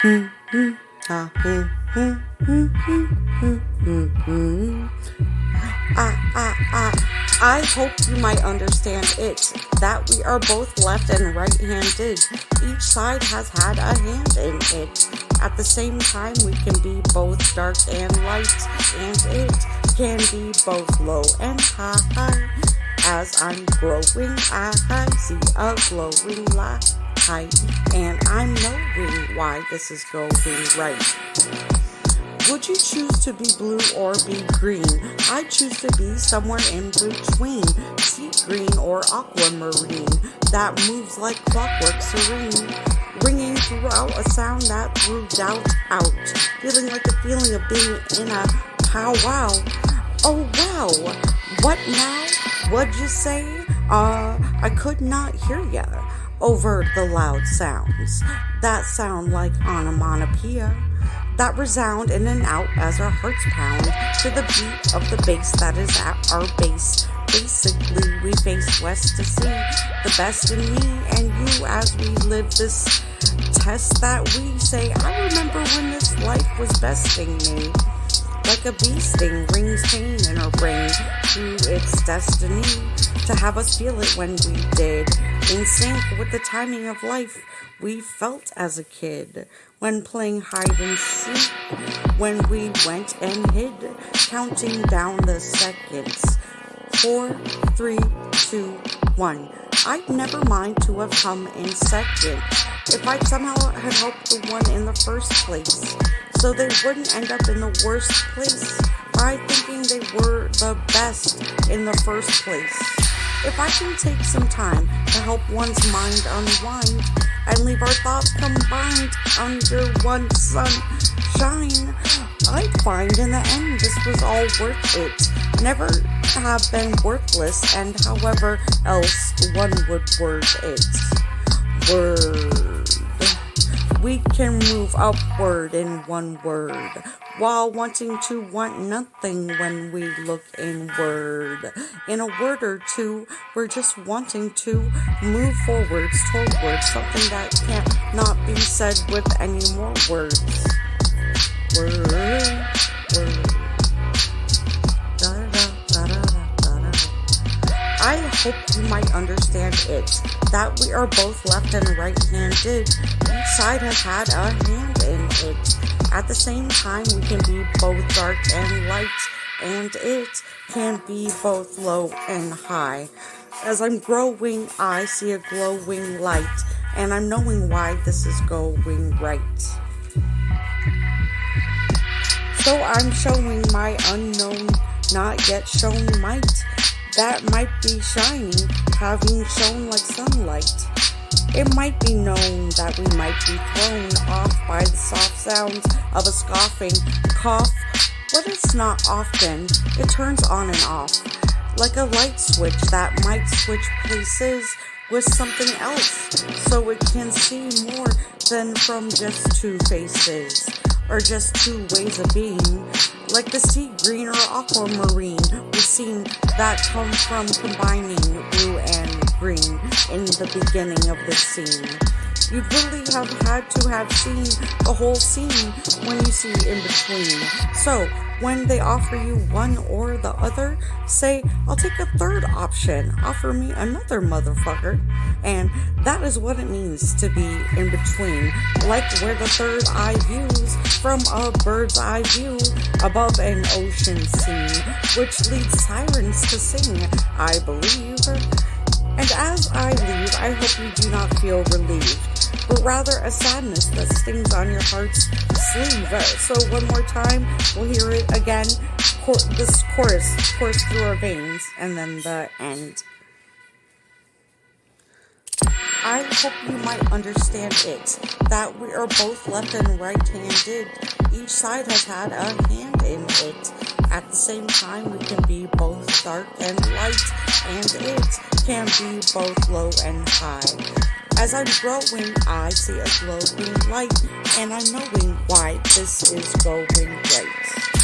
I hope you might understand it, that we are both left and right-handed. Each side has had a hand in it. At the same time, we can be both dark and light, and it can be both low and high. As I'm growing, I see a glowing light, and I'm knowing why this is going right. Would you choose to be blue or be green? I choose to be somewhere in between, sea green or aquamarine, that moves like clockwork serene, ringing throughout a sound that threw doubt out, feeling like the feeling of being in a powwow. Oh wow, what now? What'd you say? I could not hear ya over the loud sounds that sound like onomatopoeia, that resound in and out as our hearts pound to the beat of the bass that is at our base. Basically, we face west to see the best in me and you as we live this test that we say, I remember when this life was besting me. Like a bee sting rings pain in our brain through its destiny to have us feel it when we did, in sync with the timing of life we felt as a kid when playing hide and seek, when we went and hid, counting down the seconds. 4, 3, 2, 1. I'd never mind to have come in second if I'd somehow had helped the one in the first place, so they wouldn't end up in the worst place by thinking they were the best in the first place. If I can take some time to help one's mind unwind and leave our thoughts combined under one sunshine, I'd find in the end this was all worth it. Never have been worthless, and however else one would word it. Word. We can move upward in one word, while wanting to want nothing when we look inward. In a word or two, we're just wanting to move forwards towards something that can't not be said with any more words. Word, word. I hope you might understand it, that we are both left and right-handed. Each side has had a hand in it. At the same time, we can be both dark and light, and it can be both low and high. As I'm growing, I see a glowing light, and I'm knowing why this is going right. So I'm showing my unknown, not yet shown might, that might be shining, having shone like sunlight. It might be known that we might be thrown off by the soft sounds of a scoffing cough, but it's not often. It turns on and off, like a light switch that might switch places with something else, so it can see more than from just two faces, or just two ways of being. Like the sea green or aquamarine, we've seen that come from combining blue and green in the beginning of the scene. You'd really have had to have seen the whole scene when you see in between. So, when they offer you one or the other, say, I'll take a third option. Offer me another motherfucker. And that is what it means to be in between. Like where the third eye views from a bird's eye view above an ocean scene, which leads sirens to sing, I believe. And as I leave, I hope you do not feel relieved, but rather a sadness that stings on your heart's sleeve. So one more time, we'll hear it again. This chorus course through our veins, and then the end. I hope you might understand it, that we are both left and right-handed. Each side has had a hand in it. At the same time, we can be both dark and light, and it can be both low and high. As I'm growing, I see a glowing light, and I'm knowing why this is going right.